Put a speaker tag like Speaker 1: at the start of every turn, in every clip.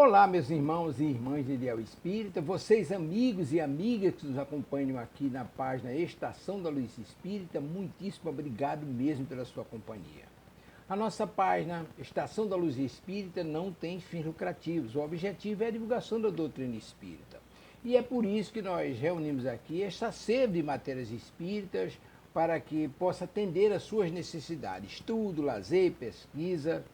Speaker 1: Olá, meus irmãos e irmãs de Ideal Espírita, vocês amigos e amigas que nos acompanham aqui na página Estação da Luz Espírita, muitíssimo obrigado mesmo pela sua companhia. A nossa página Estação da Luz Espírita não tem fins lucrativos, o objetivo é a divulgação da doutrina espírita. E é por isso que nós reunimos aqui esta sede de matérias espíritas para que possa atender às suas necessidades, estudo, lazer, pesquisa.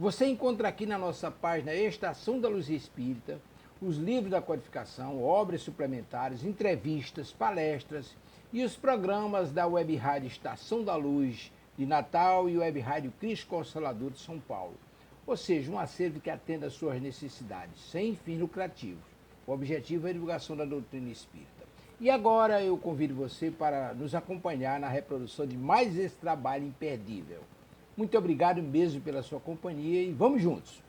Speaker 1: Você encontra aqui na nossa página Estação da Luz Espírita os livros da codificação, obras suplementares, entrevistas, palestras e os programas da Web Rádio Estação da Luz de Natal e Web Rádio Cristo Consolador de São Paulo. Ou seja, um acervo que atenda às suas necessidades, sem fins lucrativos. O objetivo é a divulgação da doutrina espírita. E agora eu convido você para nos acompanhar na reprodução de mais esse trabalho imperdível. Muito obrigado mesmo pela sua companhia e vamos juntos!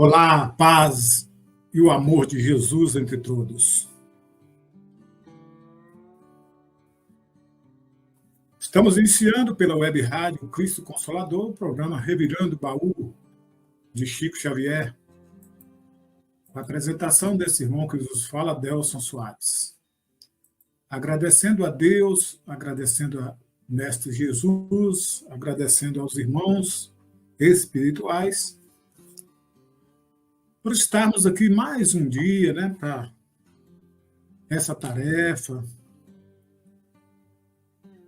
Speaker 2: Olá, a paz e o amor de Jesus entre todos. Estamos iniciando pela Web Rádio Cristo Consolador o programa Revirando o Baú, de Chico Xavier, com a apresentação desse irmão que nos fala, Delson Soares. Agradecendo a Deus, agradecendo a Mestre Jesus, agradecendo aos irmãos espirituais, por estarmos aqui mais um dia, né, para essa tarefa.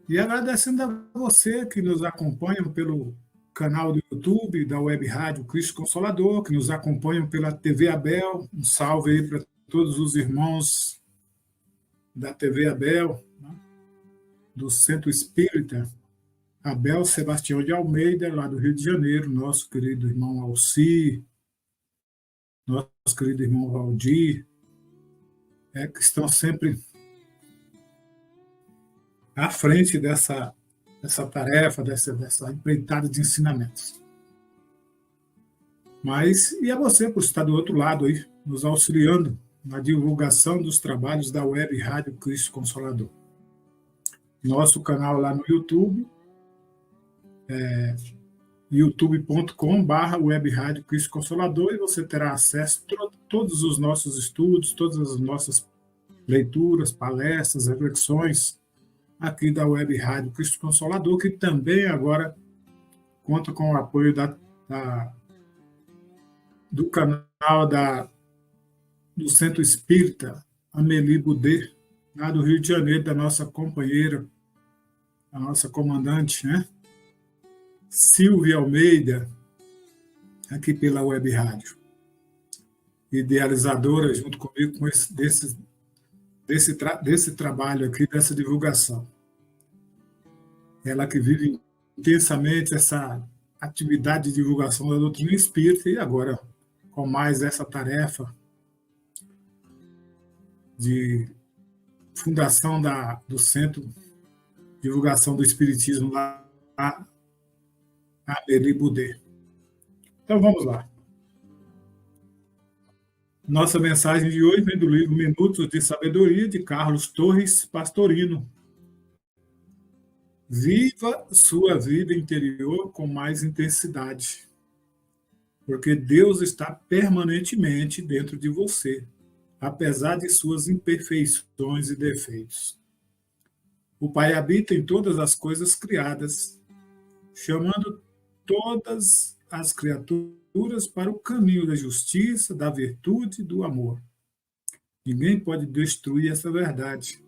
Speaker 2: E agradecendo a você que nos acompanha pelo canal do YouTube da Web Rádio Cristo Consolador, que nos acompanham pela TV Abel. Um salve aí para todos os irmãos da TV Abel, né, do Centro Espírita Abel Sebastião de Almeida, lá do Rio de Janeiro, nosso querido irmão Alci, nosso querido irmão Valdir, que estão sempre à frente dessa tarefa, dessa empreitada de ensinamentos. Mas, e a você por estar do outro lado aí, nos auxiliando na divulgação dos trabalhos da Web Rádio Cristo Consolador. Nosso canal lá no YouTube, youtube.com/Web Rádio Cristo Consolador, e você terá acesso a todos os nossos estudos, todas as nossas leituras, palestras, reflexões, aqui da Web Rádio Cristo Consolador, que também agora conta com o apoio do canal do Centro Espírita Amélie Boudet, lá do Rio de Janeiro, da nossa companheira, a nossa comandante, né, Silvia Almeida, aqui pela Web Rádio, idealizadora junto comigo desse trabalho aqui, dessa divulgação. Ela que vive intensamente essa atividade de divulgação da doutrina espírita e agora com mais essa tarefa de fundação do Centro de Divulgação do Espiritismo lá, a Amélie Boudet. Então vamos lá. Nossa mensagem de hoje vem do livro Minutos de Sabedoria, de Carlos Torres Pastorino. Viva sua vida interior com mais intensidade, porque Deus está permanentemente dentro de você, apesar de suas imperfeições e defeitos. O Pai habita em todas as coisas criadas, chamando todas as criaturas para o caminho da justiça, da virtude e do amor. Ninguém pode destruir essa verdade.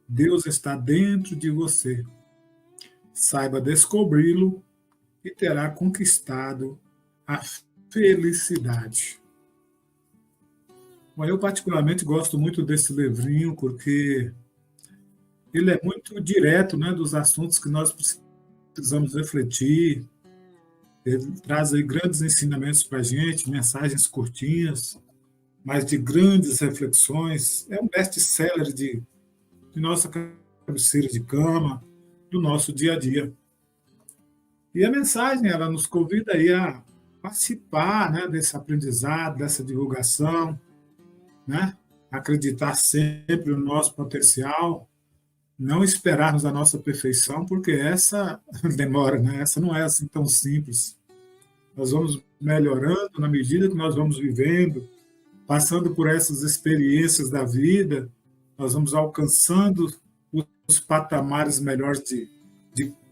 Speaker 2: Deus está dentro de você. saiba descobri-lo e terá conquistado a felicidade. Bom, eu particularmente gosto muito desse livrinho porque ele é muito direto, né, dos assuntos que nós precisamos refletir. Ele traz aí grandes ensinamentos para a gente, mensagens curtinhas, mas de grandes reflexões. É um best-seller de nossa cabeceira de cama, do nosso dia a dia. E a mensagem, ela nos convida aí a participar, né, desse aprendizado, dessa divulgação, né? Acreditar sempre no nosso potencial, não esperarmos a nossa perfeição, porque essa demora, né? Essa não é assim tão simples. Nós vamos melhorando na medida que nós vamos vivendo, passando por essas experiências da vida, nós vamos alcançando os patamares melhores de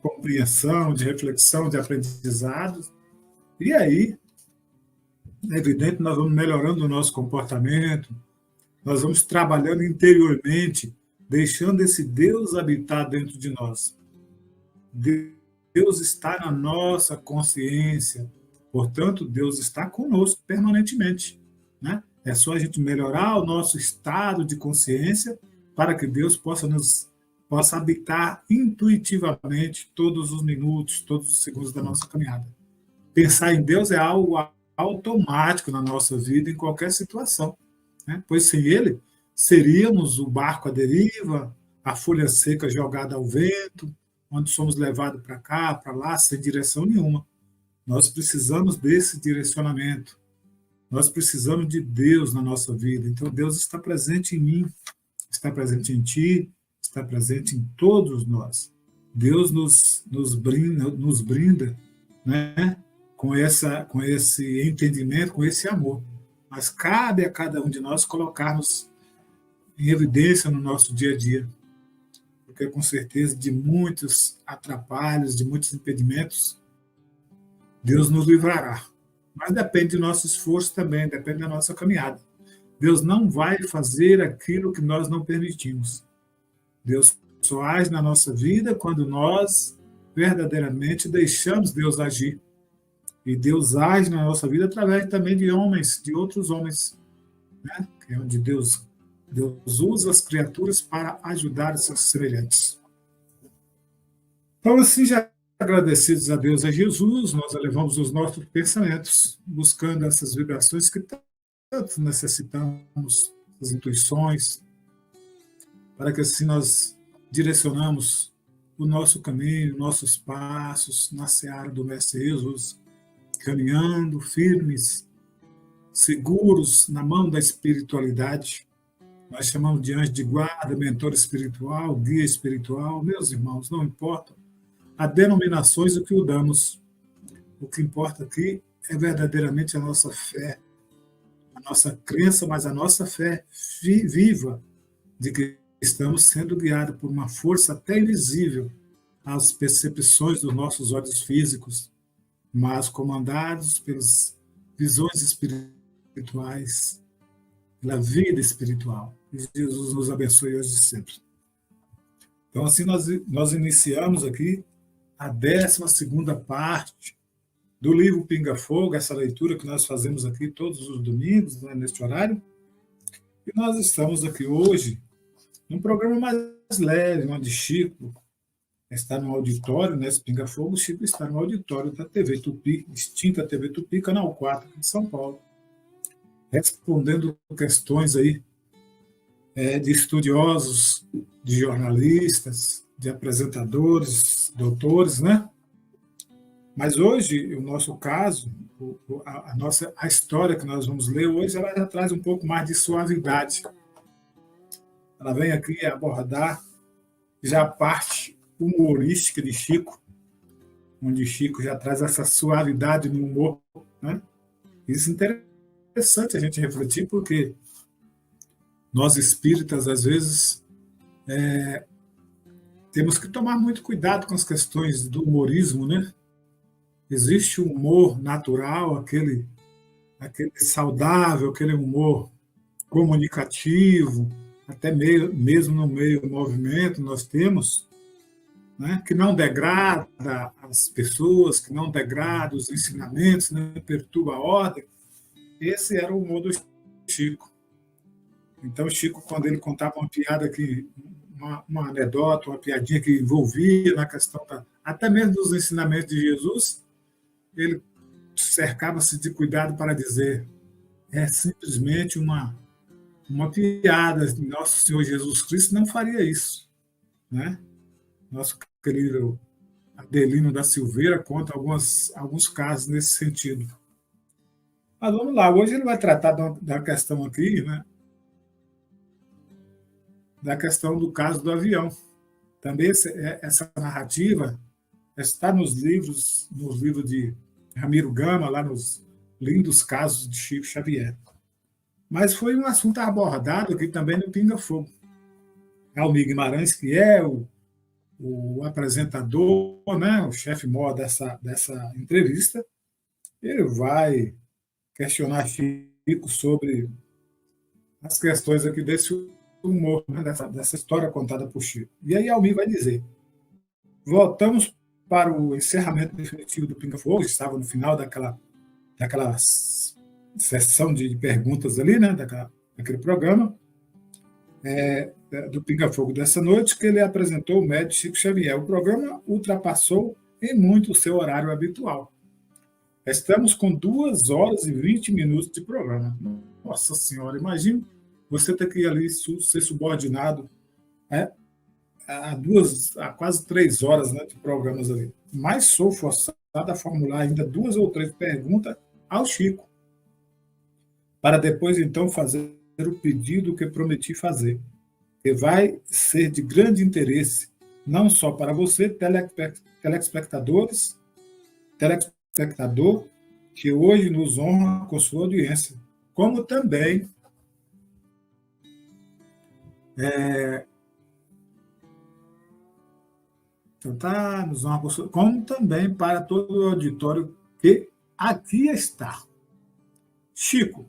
Speaker 2: compreensão, de reflexão, de aprendizado. E aí, é evidente, nós vamos melhorando o nosso comportamento, nós vamos trabalhando interiormente, deixando esse Deus habitar dentro de nós. Deus está na nossa consciência, portanto, Deus está conosco permanentemente, né? É só a gente melhorar o nosso estado de consciência para que Deus possa habitar intuitivamente todos os minutos, todos os segundos da nossa caminhada. Pensar em Deus é algo automático na nossa vida, em qualquer situação, né? Pois sem Ele, seríamos o barco à deriva, a folha seca jogada ao vento, onde somos levados para cá, para lá, sem direção nenhuma. Nós precisamos desse direcionamento. Nós precisamos de Deus na nossa vida. Então, Deus está presente em mim, está presente em ti, está presente em todos nós. Deus nos brinda, né, com esse entendimento, com esse amor. Mas cabe a cada um de nós colocarmos em evidência no nosso dia a dia, porque com certeza de muitos atrapalhos, de muitos impedimentos, Deus nos livrará. Mas depende do nosso esforço também, depende da nossa caminhada. Deus não vai fazer aquilo que nós não permitimos. Deus só age na nossa vida quando nós verdadeiramente deixamos Deus agir. E Deus age na nossa vida através também de homens, de outros homens, né? Que é onde Deus usa as criaturas para ajudar os seus semelhantes. Então, assim, já agradecidos a Deus e a Jesus, nós elevamos os nossos pensamentos, buscando essas vibrações que tanto necessitamos, as intuições, para que assim nós direcionamos o nosso caminho, nossos passos na seara do Mestre Jesus, caminhando firmes, seguros na mão da espiritualidade. Nós chamamos de anjo de guarda, mentor espiritual, guia espiritual. Meus irmãos, não importa a denominações o que o damos. O que importa aqui é verdadeiramente a nossa fé, a nossa crença, mas a nossa fé viva de que estamos sendo guiados por uma força até invisível às percepções dos nossos olhos físicos, mas comandados pelas visões espirituais, pela vida espiritual. Que Jesus nos abençoe hoje e sempre. Então, assim, nós iniciamos aqui a 12ª parte do livro Pinga Fogo, essa leitura que nós fazemos aqui todos os domingos, né, neste horário. E nós estamos aqui hoje num programa mais leve, onde Chico está no auditório, nesse Pinga Fogo, Chico está no auditório da TV Tupi, extinta TV Tupi, Canal 4, de São Paulo, respondendo questões aí de estudiosos, de jornalistas, de apresentadores, doutores, né? Mas hoje, o nosso caso, a história que nós vamos ler hoje, ela já traz um pouco mais de suavidade. Ela vem aqui abordar já a parte humorística de Chico, onde Chico já traz essa suavidade no humor, né? Isso é interessante a gente refletir, porque nós espíritas, às vezes, temos que tomar muito cuidado com as questões do humorismo, né? Existe o humor natural, aquele saudável, aquele humor comunicativo, até mesmo no meio do movimento nós temos, né, que não degrada as pessoas, que não degrada os ensinamentos, não perturba a ordem. Esse era o humor do Chico. Então, o Chico, quando ele contava uma piada, uma anedota, uma piadinha que envolvia na questão até mesmo dos ensinamentos de Jesus, ele cercava-se de cuidado para dizer: é simplesmente uma piada. Nosso Senhor Jesus Cristo não faria isso, né? Nosso querido Adelino da Silveira conta alguns casos nesse sentido. Mas vamos lá, hoje ele vai tratar da questão aqui, né? Da questão do caso do avião. Também essa narrativa está nos livros de Ramiro Gama, lá nos lindos casos de Chico Xavier. Mas foi um assunto abordado aqui também no Pinga Fogo. Almir Guimarães, que é o apresentador, né, o chefe-mó dessa entrevista, ele vai questionar Chico sobre as questões aqui desse humor, né, dessa história contada por Chico. E aí Almir vai dizer: voltamos para o encerramento definitivo do Pinga Fogo, estava no final daquela sessão de perguntas ali, né, daquele programa, do Pinga Fogo dessa noite, que ele apresentou o médico Chico Xavier. O programa ultrapassou em muito o seu horário habitual. Estamos com 2 horas e 20 minutos de programa. Nossa Senhora, imagine você ter que ir ali ser subordinado, né, a quase 3 horas, né, de programas ali. Mas sou forçado a formular ainda 2 ou 3 perguntas ao Chico, para depois então fazer o pedido que prometi fazer, que vai ser de grande interesse, não só para você, telespectador, que hoje nos honra com sua audiência, como também como também para todo o auditório que aqui está. Chico,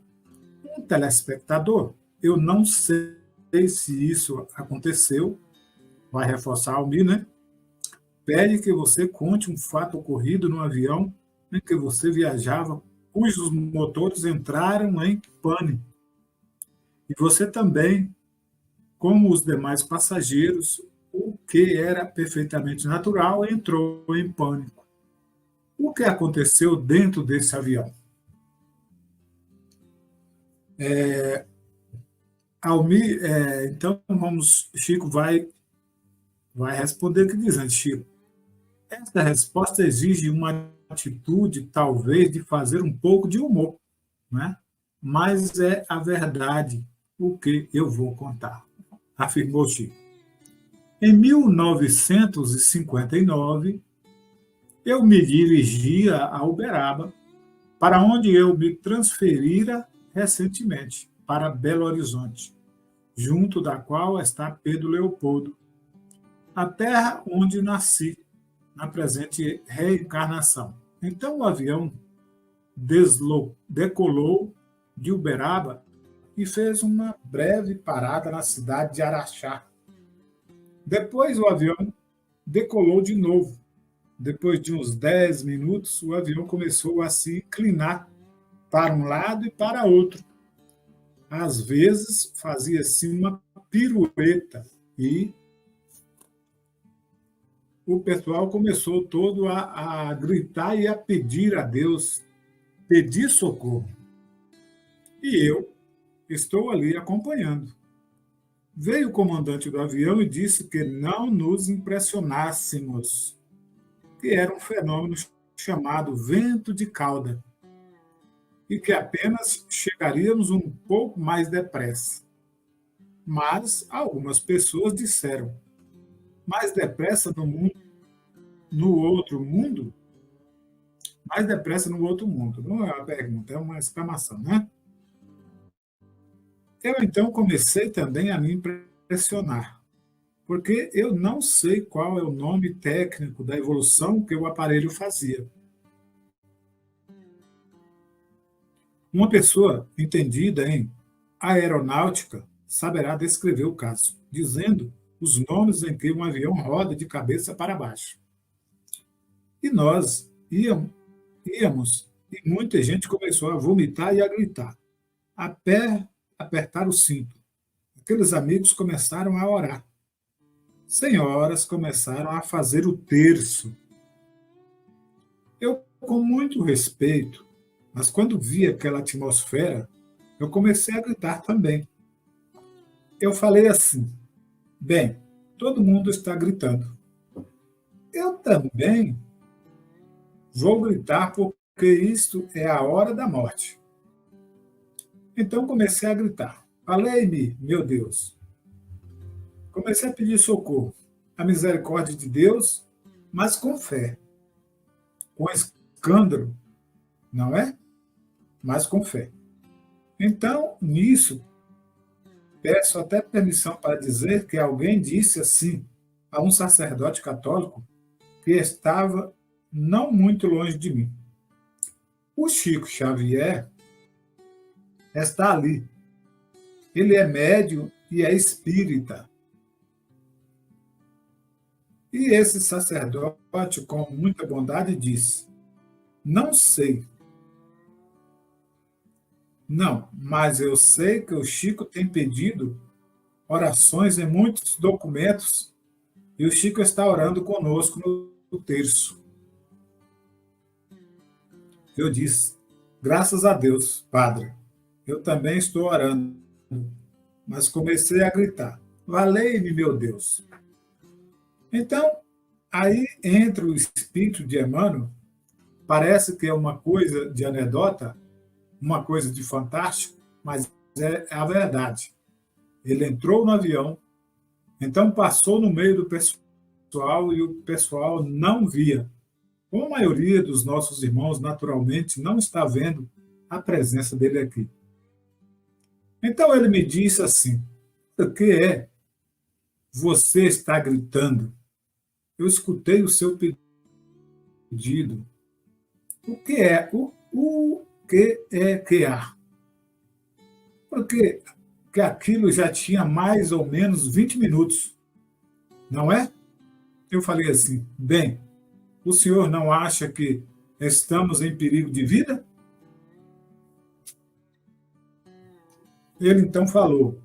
Speaker 2: um telespectador, eu não sei se isso aconteceu, vai reforçar Almir, né? Pede que você conte um fato ocorrido no avião em que você viajava, cujos motores entraram em pânico. E você também, como os demais passageiros, o que era perfeitamente natural, entrou em pânico. O que aconteceu dentro desse avião? Almir, então Chico vai responder que dizendo: Chico, essa resposta exige uma atitude, talvez, de fazer um pouco de humor, né? Mas é a verdade o que eu vou contar, afirmou Chico. Em 1959, eu me dirigia a Uberaba, para onde eu me transferira recentemente, para Belo Horizonte, junto da qual está Pedro Leopoldo, a terra onde nasci, na presente reencarnação. Então o avião decolou de Uberaba e fez uma breve parada na cidade de Araxá. Depois o avião decolou de novo. Depois de uns 10 minutos, o avião começou a se inclinar para um lado e para outro. Às vezes fazia-se uma pirueta e o pessoal começou todo a gritar e a pedir a Deus, pedir socorro. E eu estou ali acompanhando. Veio o comandante do avião e disse que não nos impressionássemos, que era um fenômeno chamado vento de cauda, e que apenas chegaríamos um pouco mais depressa. Mas algumas pessoas disseram: mais depressa no outro mundo? Mais depressa no outro mundo. Não é uma pergunta, é uma exclamação, né? Eu então comecei também a me impressionar, porque eu não sei qual é o nome técnico da evolução que o aparelho fazia. Uma pessoa entendida em aeronáutica saberá descrever o caso, dizendo os nomes em que um avião roda de cabeça para baixo. E nós íamos e muita gente começou a vomitar e a gritar, até apertar o cinto. Aqueles amigos começaram a orar. Senhoras começaram a fazer o terço. Eu, com muito respeito, mas quando vi aquela atmosfera, eu comecei a gritar também. Eu falei assim: bem, todo mundo está gritando. Eu também vou gritar porque isto é a hora da morte. Então comecei a gritar: valei-me, meu Deus. Comecei a pedir socorro, a misericórdia de Deus, mas com fé, com escândalo, não é? Mas com fé. Então, nisso, peço até permissão para dizer que alguém disse assim a um sacerdote católico que estava não muito longe de mim. O Chico Xavier está ali. Ele é médium e é espírita. E esse sacerdote, com muita bondade, disse: não sei. Não, mas eu sei que o Chico tem pedido orações em muitos documentos e o Chico está orando conosco no terço. Eu disse: graças a Deus, Padre, eu também estou orando. Mas comecei a gritar: valei-me, meu Deus. Então, aí entra o espírito de Emmanuel, parece que é uma coisa de anedota, uma coisa de fantástico, mas é a verdade. Ele entrou no avião, então passou no meio do pessoal e o pessoal não via. Como a maioria dos nossos irmãos, naturalmente, não está vendo a presença dele aqui. Então ele me disse assim: o que é? Você está gritando. Eu escutei o seu pedido. O que é? O que é que há? Porque que aquilo já tinha mais ou menos 20 minutos, não é? Eu falei assim: bem, o senhor não acha que estamos em perigo de vida? Ele então falou: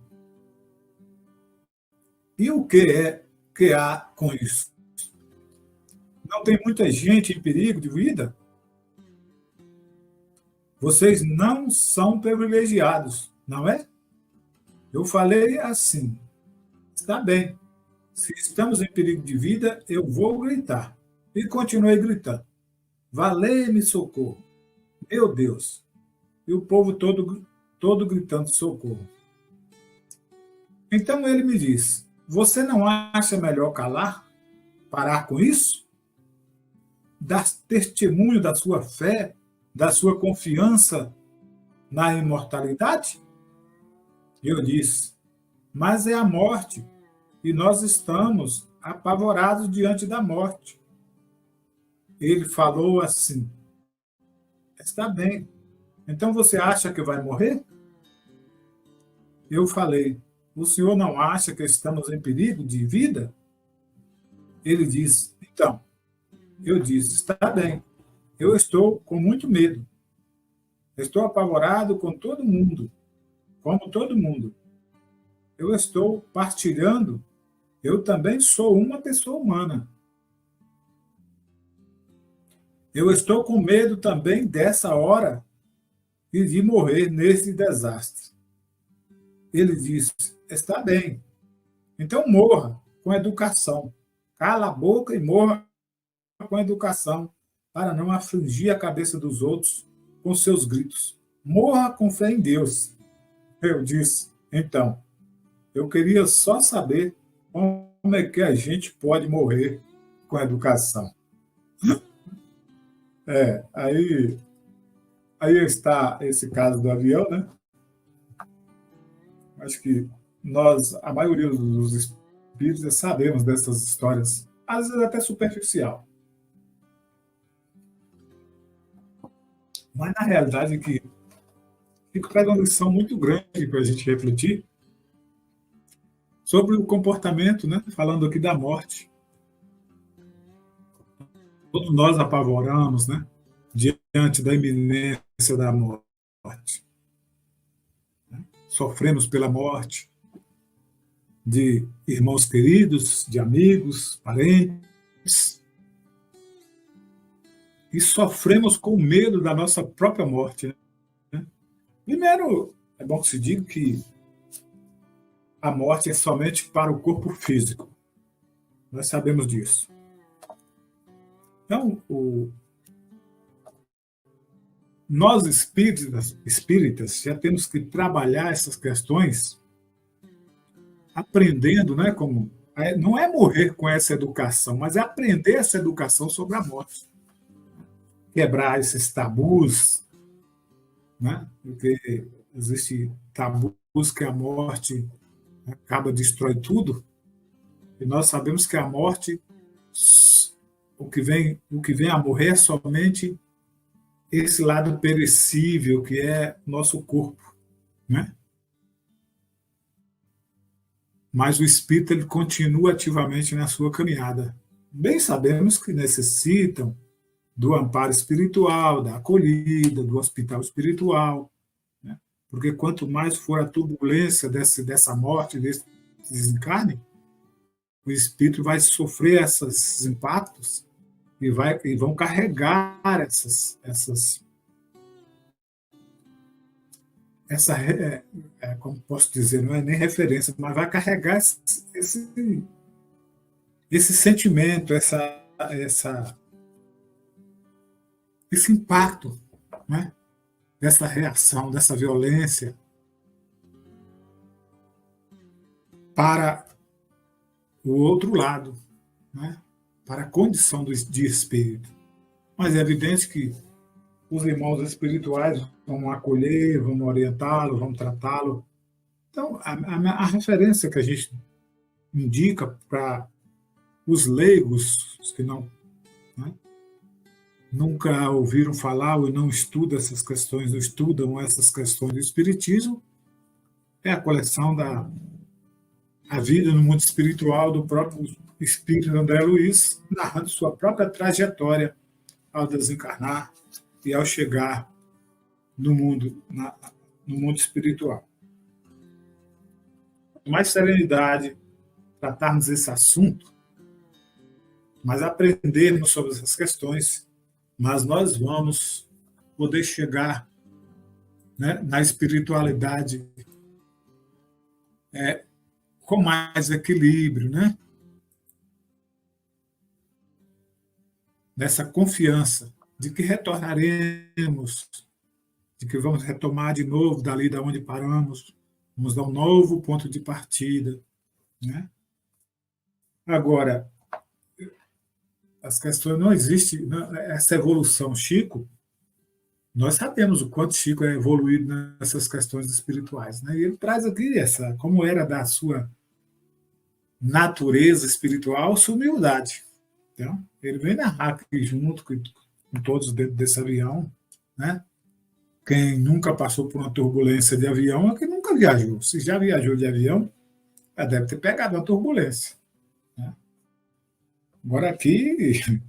Speaker 2: e o que é que há com isso? Não tem muita gente em perigo de vida? Vocês não são privilegiados, não é? Eu falei assim: está bem, se estamos em perigo de vida, eu vou gritar. E continuei gritando: valei-me, socorro, meu Deus. E o povo todo gritando socorro. Então ele me disse: você não acha melhor calar? Parar com isso? Dar testemunho da sua fé, da sua confiança na imortalidade? E eu disse: mas é a morte, e nós estamos apavorados diante da morte. Ele falou assim: está bem, então você acha que vai morrer? Eu falei: o senhor não acha que estamos em perigo de vida? Ele disse: então, eu disse: está bem, eu estou com muito medo. Estou apavorado com todo mundo, como todo mundo. Eu estou partilhando, eu também sou uma pessoa humana. Eu estou com medo também dessa hora e de morrer nesse desastre. Ele disse: está bem, então morra com educação. Cala a boca e morra com educação, para não afligir a cabeça dos outros com seus gritos. Morra com fé em Deus. Eu disse: então, eu queria só saber como é que a gente pode morrer com educação. Aí está esse caso do avião, né? Acho que nós, a maioria dos espíritos, sabemos dessas histórias, às vezes até superficial. Mas, na realidade, que fica uma lição muito grande para a gente refletir sobre o comportamento, né? Falando aqui da morte. Todos nós apavoramos, né? Diante da iminência da morte. Sofremos pela morte de irmãos queridos, de amigos, parentes. E sofremos com medo da nossa própria morte. Né? Primeiro, é bom que se diga que a morte é somente para o corpo físico. Nós sabemos disso. Então, nós espíritas já temos que trabalhar essas questões aprendendo, né, como não é morrer com essa educação, mas é aprender essa educação sobre a morte. Quebrar esses tabus, né? Porque existe tabus que a morte acaba destrói tudo, e nós sabemos que a morte, o que vem a morrer é somente esse lado perecível que é nosso corpo, né? Mas o espírito ele continua ativamente na sua caminhada. Bem sabemos que necessitam do amparo espiritual, da acolhida, do hospital espiritual, né? Porque quanto mais for a turbulência dessa morte, desse desencarne, o espírito vai sofrer esses impactos e vão carregar como posso dizer, não é nem referência, mas vai carregar esse sentimento, esse impacto, né? Dessa reação, dessa violência para o outro lado, né? Para a condição de espírito. Mas é evidente que os irmãos espirituais vão acolher, vão orientá-lo, vão tratá-lo. Então, a referência que a gente indica para os leigos, os que não, né, nunca ouviram falar ou não estudam essas questões, não estudam essas questões do espiritismo, é a coleção A Vida no Mundo Espiritual do próprio espírito André Luiz, narrando sua própria trajetória ao desencarnar e ao chegar no mundo espiritual. Com mais serenidade, tratarmos esse assunto, mas aprendermos sobre essas questões, mas nós vamos poder chegar, né, na espiritualidade com mais equilíbrio, né? Nessa confiança de que retornaremos, de que vamos retomar de novo dali da onde paramos, vamos dar um novo ponto de partida, né? Agora, as questões não existem, essa evolução, Chico, nós sabemos o quanto Chico é evoluído nessas questões espirituais, né? E ele traz aqui como era da sua natureza espiritual, sua humildade. Então, ele vem narrar aqui junto com todos dentro desse avião, né? Quem nunca passou por uma turbulência de avião é quem nunca viajou. Se já viajou de avião, já deve ter pegado uma turbulência, né? Agora aqui,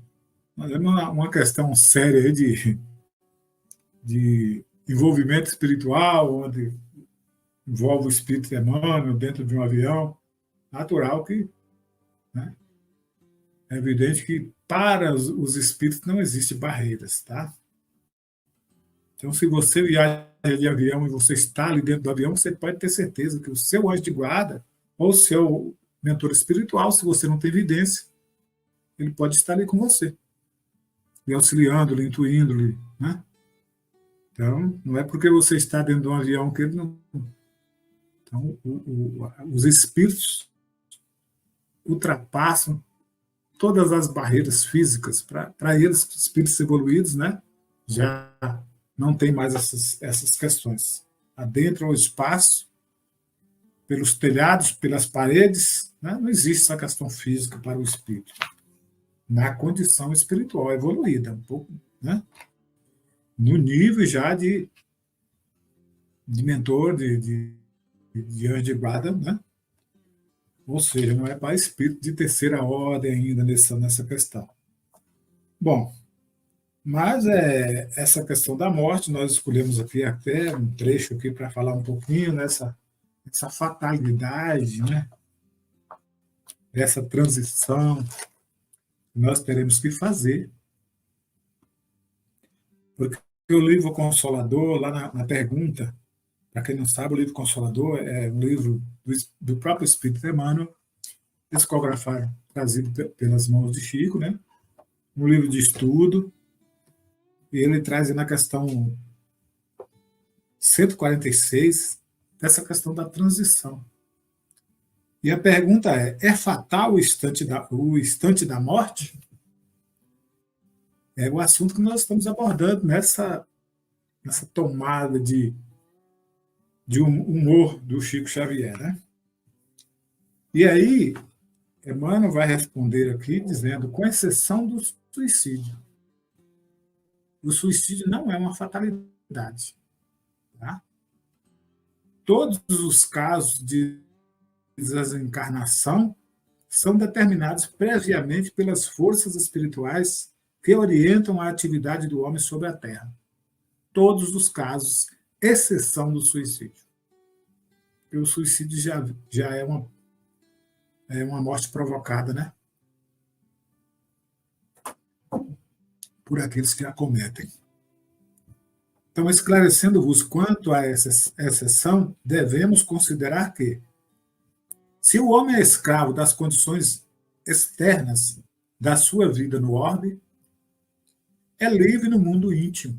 Speaker 2: nós temos uma questão séria aí de envolvimento espiritual, onde envolve o espírito Emmanuel dentro de um avião, natural que, né, é evidente que para os espíritos não existem barreiras, tá? Então, se você viaja de avião e você está ali dentro do avião, você pode ter certeza que o seu anjo de guarda ou o seu mentor espiritual, se você não tem evidência, ele pode estar ali com você, lhe auxiliando, lhe intuindo, né? Então, não é porque você está dentro de um avião que ele não... Então, os espíritos ultrapassam todas as barreiras físicas. Para eles, espíritos evoluídos, né, já não tem mais essas questões. Adentro ao espaço, pelos telhados, pelas paredes, né, não existe essa questão física para o espírito. Na condição espiritual evoluída, um pouco, né, no nível já de mentor, de anjo de guarda, né? Ou seja, não é para espírito de terceira ordem ainda nessa questão. Bom, mas essa questão da morte, nós escolhemos aqui até um trecho aqui para falar um pouquinho essa fatalidade, né? Essa transição que nós teremos que fazer. Porque o livro Consolador, lá na pergunta, para quem não sabe, o livro Consolador é um livro do próprio Espírito Emmanuel, psicografado, trazido pelas mãos de Chico, né? Um livro de estudo, e ele traz na questão 146 dessa questão da transição. E a pergunta é fatal o instante da morte? É o assunto que nós estamos abordando nessa tomada de humor do Chico Xavier, né? E aí, Emmanuel vai responder aqui dizendo, com exceção do suicídio. O suicídio não é uma fatalidade. Tá? Todos os casos de desencarnação são determinados previamente pelas forças espirituais que orientam a atividade do homem sobre a Terra. Todos os casos, exceção do suicídio. Porque o suicídio já é uma morte provocada, né? Por aqueles que a cometem. Então, esclarecendo-vos quanto a essa exceção, devemos considerar que, se o homem é escravo das condições externas da sua vida no orbe, é livre no mundo íntimo.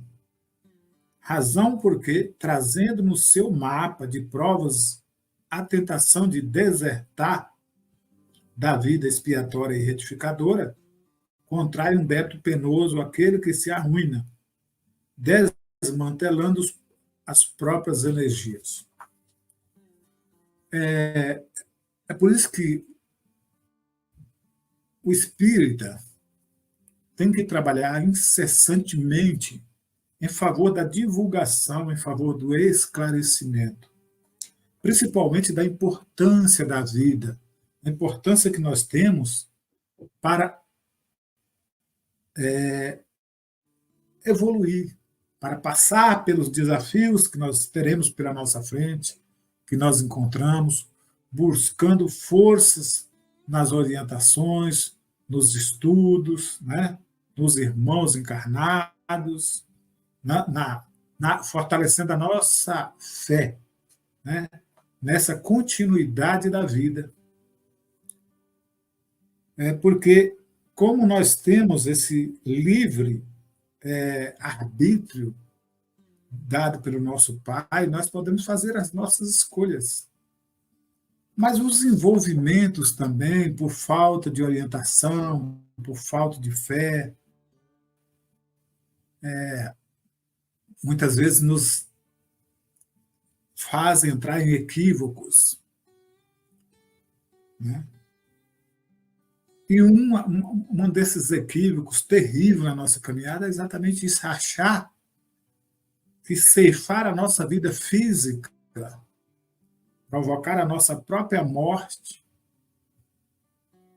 Speaker 2: Razão porque, trazendo no seu mapa de provas a tentação de desertar da vida expiatória e retificadora, contrai um débito penoso aquele que se arruína, desmantelando as próprias energias. É por isso que o espírita tem que trabalhar incessantemente em favor da divulgação, em favor do esclarecimento, principalmente da importância da vida, a importância que nós temos para evoluir, para passar pelos desafios que nós teremos pela nossa frente, que nós encontramos, buscando forças nas orientações, nos estudos, né? Nos irmãos encarnados, fortalecendo a nossa fé, né? Nessa continuidade da vida. Porque, como nós temos esse livre arbítrio dado pelo nosso Pai, nós podemos fazer as nossas escolhas. Mas os envolvimentos também, por falta de orientação, por falta de fé, muitas vezes nos fazem entrar em equívocos. Né? E um desses equívocos terríveis na nossa caminhada é exatamente isso, achar que ceifar a nossa vida física, provocar a nossa própria morte,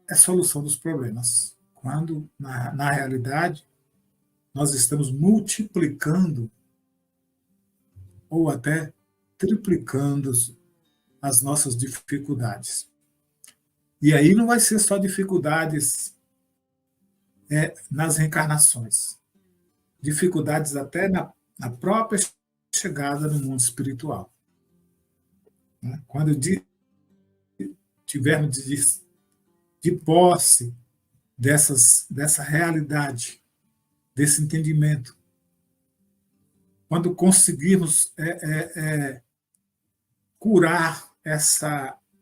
Speaker 2: é solução dos problemas. Quando, na realidade, nós estamos multiplicando ou até triplicando as nossas dificuldades. E aí não vai ser só dificuldades nas reencarnações, dificuldades até na própria chegada no mundo espiritual. Quando tivermos de posse dessa realidade, desse entendimento, quando conseguirmos curar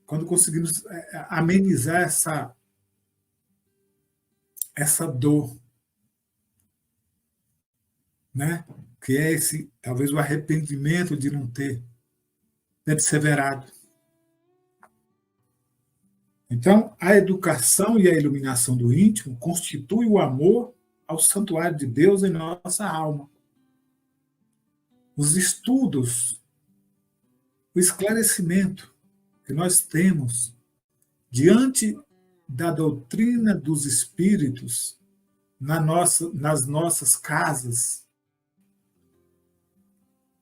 Speaker 2: quando conseguimos amenizar essa dor, né? Que é talvez o arrependimento de não ter perseverado. Então, a educação e a iluminação do íntimo constituem o amor ao santuário de Deus em nossa alma. Os estudos, o esclarecimento que nós temos diante da doutrina dos espíritos, nas nossas casas,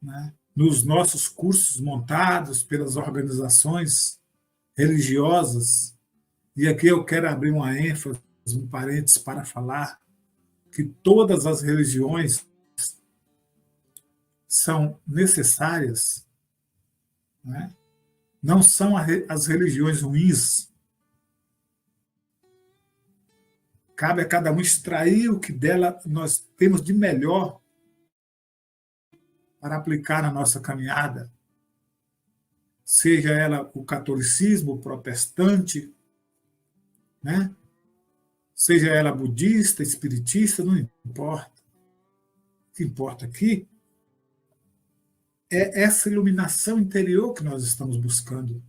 Speaker 2: né? Nos nossos cursos montados pelas organizações religiosas, e aqui eu quero abrir uma ênfase, um parênteses para falar que todas as religiões são necessárias, né? Não são as religiões ruins. Cabe a cada um extrair o que dela nós temos de melhor para aplicar na nossa caminhada, seja ela o catolicismo, o protestante, né? Seja ela budista, espiritista, não importa. O que importa aqui é essa iluminação interior que nós estamos buscando.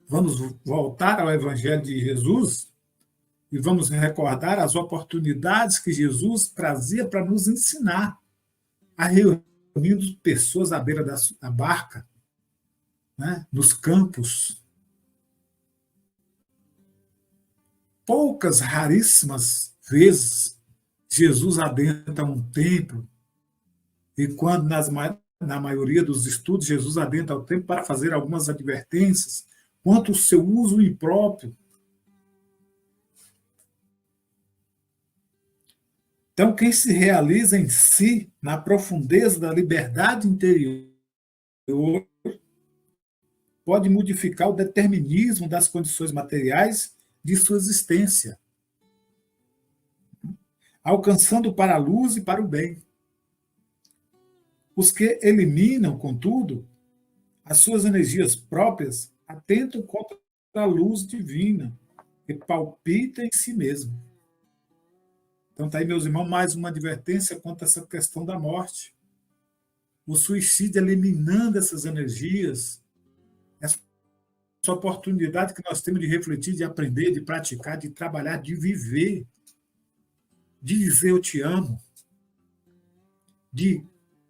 Speaker 2: Vamos voltar ao Evangelho de Jesus e vamos recordar as oportunidades que Jesus trazia para nos ensinar, a reunindo pessoas à beira da barca, né, nos campos. Poucas, raríssimas vezes, Jesus adentra um templo, e quando, na maioria dos estudos, Jesus adentra o templo para fazer algumas advertências quanto ao seu uso impróprio. Então, quem se realiza em si, na profundeza da liberdade interior, pode modificar o determinismo das condições materiais de sua existência, alcançando para a luz e para o bem. Os que eliminam, contudo, as suas energias próprias atentam contra a luz divina, que palpita em si mesmo. Então, está aí, meus irmãos, mais uma advertência quanto a essa questão da morte. O suicídio eliminando essas energias, essa oportunidade que nós temos de refletir, de aprender, de praticar, de trabalhar, de viver, de dizer eu te amo, de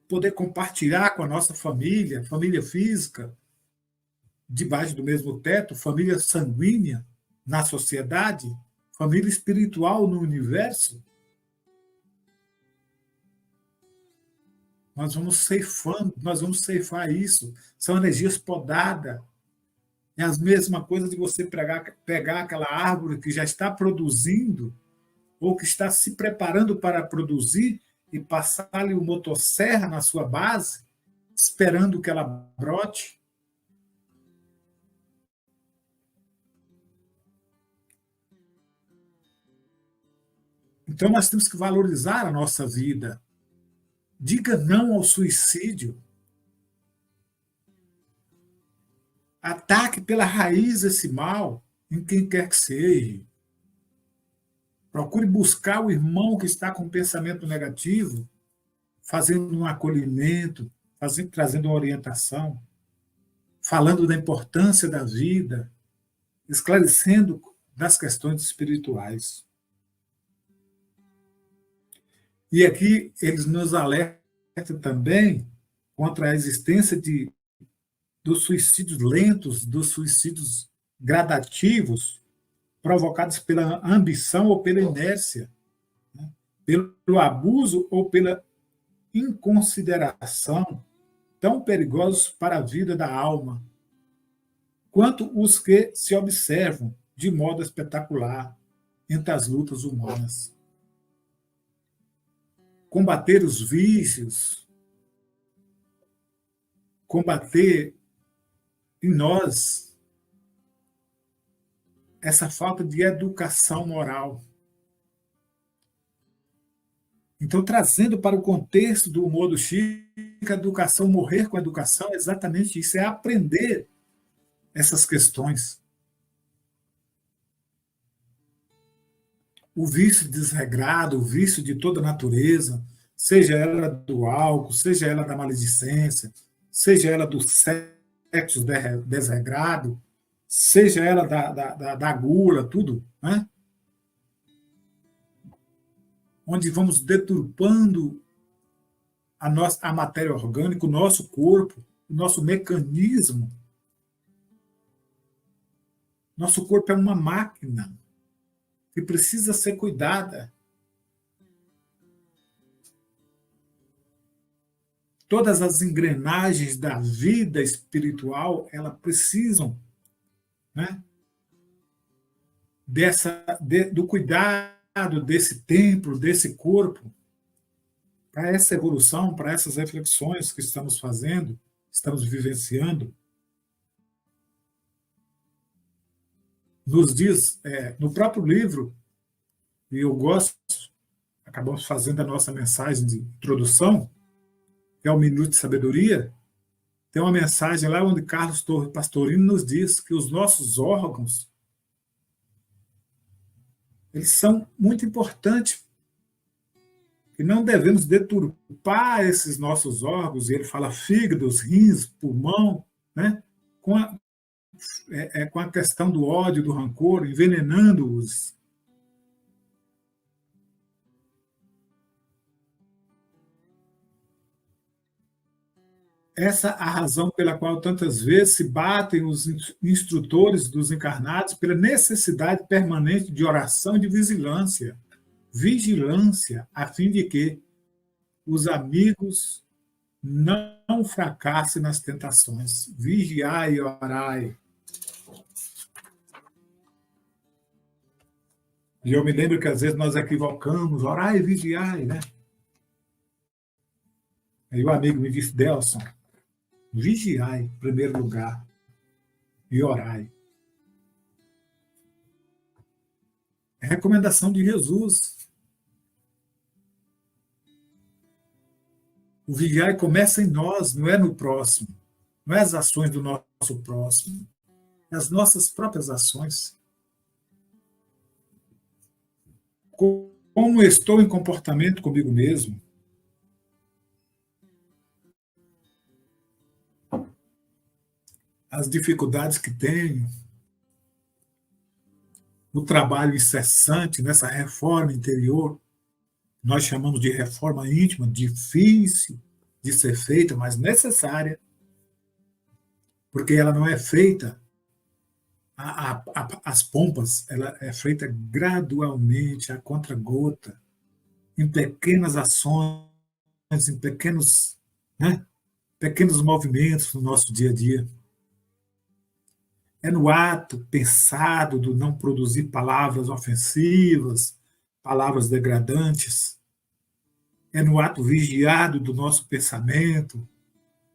Speaker 2: poder compartilhar com a nossa família, família física, debaixo do mesmo teto, família sanguínea na sociedade, família espiritual no universo. Nós vamos ceifar isso. São energias podadas. É a mesma coisa de você pegar aquela árvore que já está produzindo ou que está se preparando para produzir e passar-lhe o motosserra na sua base, esperando que ela brote. Então, nós temos que valorizar a nossa vida. Diga não ao suicídio. Ataque pela raiz esse mal, em quem quer que seja. Procure buscar o irmão que está com pensamento negativo, fazendo um acolhimento, trazendo uma orientação, falando da importância da vida, esclarecendo das questões espirituais. E aqui eles nos alertam também contra a existência dos suicídios lentos, dos suicídios gradativos, provocados pela ambição ou pela inércia, né? Pelo abuso ou pela inconsideração, tão perigosos para a vida da alma, quanto os que se observam de modo espetacular entre as lutas humanas. Combater os vícios, combater em nós essa falta de educação moral. Então, trazendo para o contexto do humor do Chico, a educação, morrer com a educação, é exatamente isso, é aprender essas questões. O vício desregrado, o vício de toda natureza, seja ela do álcool, seja ela da maledicência, seja ela do sexo desregrado, seja ela da gula, tudo, né? Onde vamos deturpando a matéria orgânica, o nosso corpo, o nosso mecanismo. Nosso corpo é uma máquina que precisa ser cuidada. Todas as engrenagens da vida espiritual, elas precisam, né, do cuidado desse templo, desse corpo, para essa evolução, para essas reflexões que estamos fazendo, estamos vivenciando. Nos diz, no próprio livro, e eu gosto, acabamos fazendo a nossa mensagem de introdução, que é o Minuto de Sabedoria, tem uma mensagem lá onde Carlos Torres Pastorino nos diz que os nossos órgãos, eles são muito importantes e não devemos deturpar esses nossos órgãos, e ele fala fígado, rins, pulmão, né, com a questão do ódio, do rancor, envenenando-os. Essa é a razão pela qual tantas vezes se batem os instrutores dos encarnados pela necessidade permanente de oração e de vigilância. Vigilância, a fim de que os amigos não fracassem nas tentações. Vigiai e orai. E eu me lembro que às vezes nós equivocamos, orai e vigiai, né? Aí o amigo me disse, Delson, vigiai, em primeiro lugar, e orai. É a recomendação de Jesus. O vigiai começa em nós, não é no próximo. Não é as ações do nosso próximo. É as nossas próprias ações. Como estou em comportamento comigo mesmo? As dificuldades que tenho, o trabalho incessante nessa reforma interior, nós chamamos de reforma íntima, difícil de ser feita, mas necessária, porque ela não é feita às pompas, ela é feita gradualmente, a conta-gota, em pequenas ações, em pequenos, né, pequenos movimentos no nosso dia a dia. É no ato pensado do não produzir palavras ofensivas, palavras degradantes. É no ato vigiado do nosso pensamento,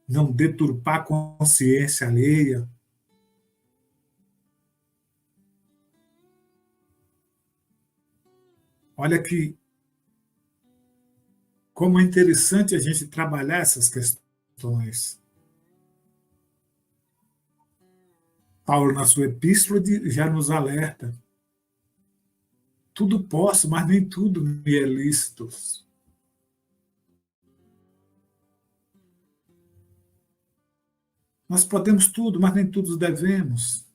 Speaker 2: não deturpar a consciência alheia. Olha que como é interessante a gente trabalhar essas questões. Paulo, na sua epístola, já nos alerta. Tudo posso, mas nem tudo me é lícito. Nós podemos tudo, mas nem tudo devemos.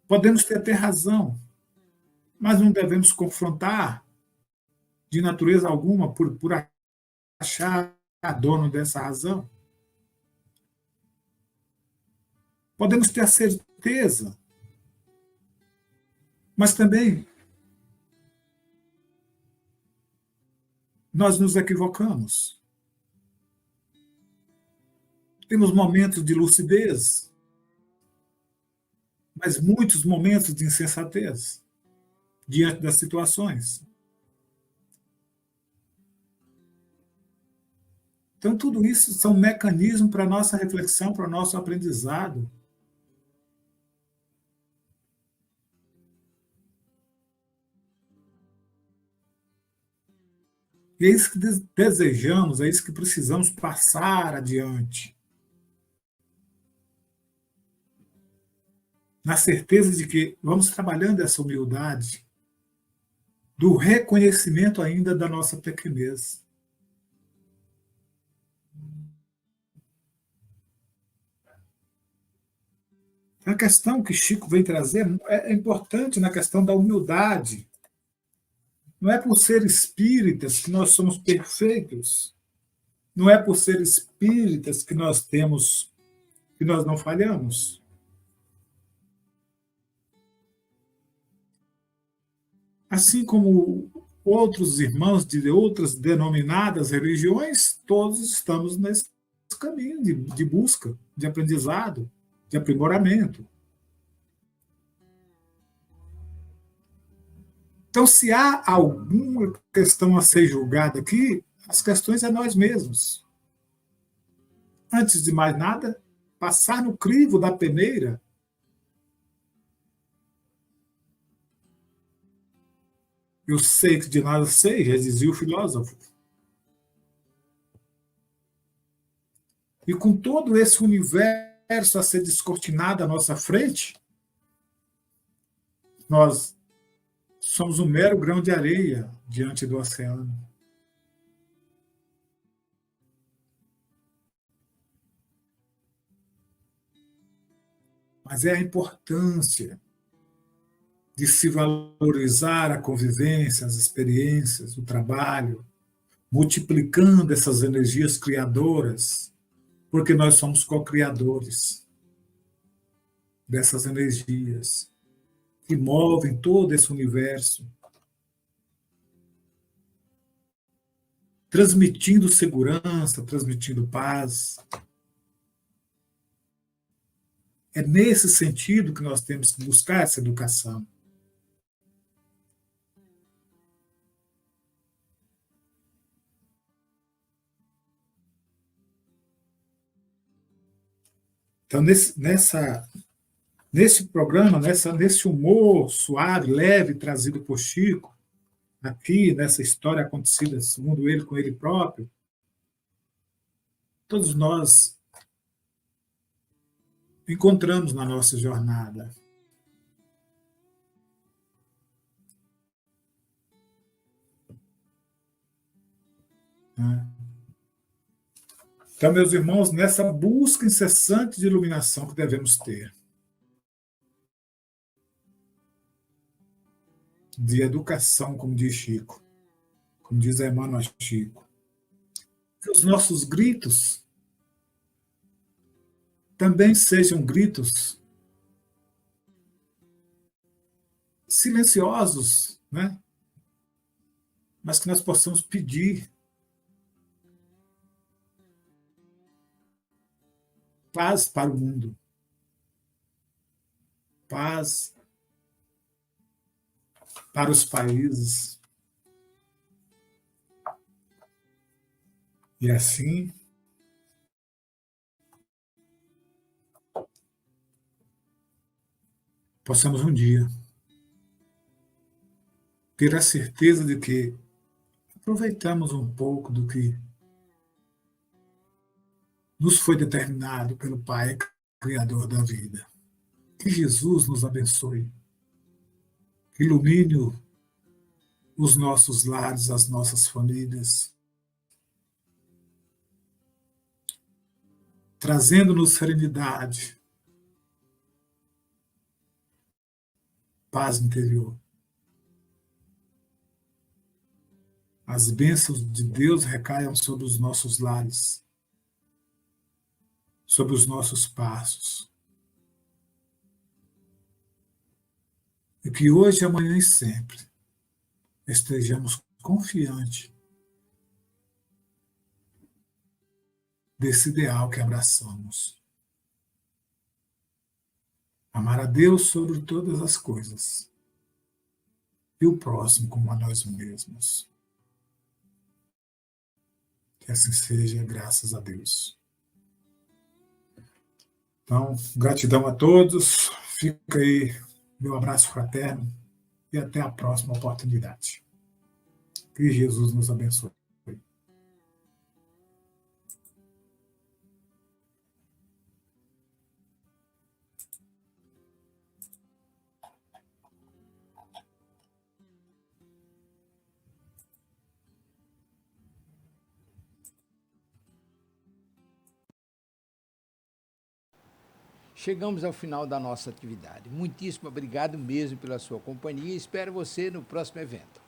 Speaker 2: Podemos ter até razão, mas não devemos confrontar de natureza alguma por achar dono dessa razão. Podemos ter a certeza, mas também nós nos equivocamos. Temos momentos de lucidez, mas muitos momentos de insensatez diante das situações. Então, tudo isso são mecanismos para a nossa reflexão, para o nosso aprendizado. E é isso que desejamos, é isso que precisamos passar adiante. Na certeza de que vamos trabalhando essa humildade, do reconhecimento ainda da nossa pequenez. A questão que Chico vem trazer é importante na questão da humildade. Não é por ser espíritas que nós somos perfeitos. Não é por ser espíritas que nós não falhamos. assim como outros irmãos de outras denominadas religiões, todos estamos nesse caminho de busca, de aprendizado, de aprimoramento. Então, se há alguma questão a ser julgada aqui, as questões é nós mesmos. Antes de mais nada, passar no crivo da peneira. Eu sei que de nada sei, já dizia o filósofo. E com todo esse universo a ser descortinado à nossa frente, nós somos um mero grão de areia diante do oceano. Mas é a importância de se valorizar a convivência, as experiências, o trabalho, multiplicando essas energias criadoras, porque nós somos co-criadores dessas energias que movem todo esse universo, transmitindo segurança, transmitindo paz. É nesse sentido que nós temos que buscar essa educação. Então, nesse programa, nesse humor suave, leve, trazido por Chico, aqui, nessa história acontecida, segundo ele, com ele próprio, todos nós encontramos na nossa jornada. Né? Então, meus irmãos, nessa busca incessante de iluminação que devemos ter, de educação, como diz Chico, como diz a Emmanuel Chico, que os nossos gritos também sejam gritos silenciosos, né? Mas que nós possamos pedir paz para o mundo, paz para os países. E assim, possamos um dia ter a certeza de que aproveitamos um pouco do que nos foi determinado pelo Pai Criador da vida. Que Jesus nos abençoe, ilumine os nossos lares, as nossas famílias, trazendo-nos serenidade, paz interior. As bênçãos de Deus recaiam sobre os nossos lares, sobre os nossos passos. E que hoje, amanhã e sempre estejamos confiantes desse ideal que abraçamos. Amar a Deus sobre todas as coisas e o próximo como a nós mesmos. Que assim seja, graças a Deus. Então, gratidão a todos. Fica aí meu abraço fraterno e até a próxima oportunidade. Que Jesus nos abençoe.
Speaker 1: Chegamos ao final da nossa atividade. Muitíssimo obrigado mesmo pela sua companhia e espero você no próximo evento.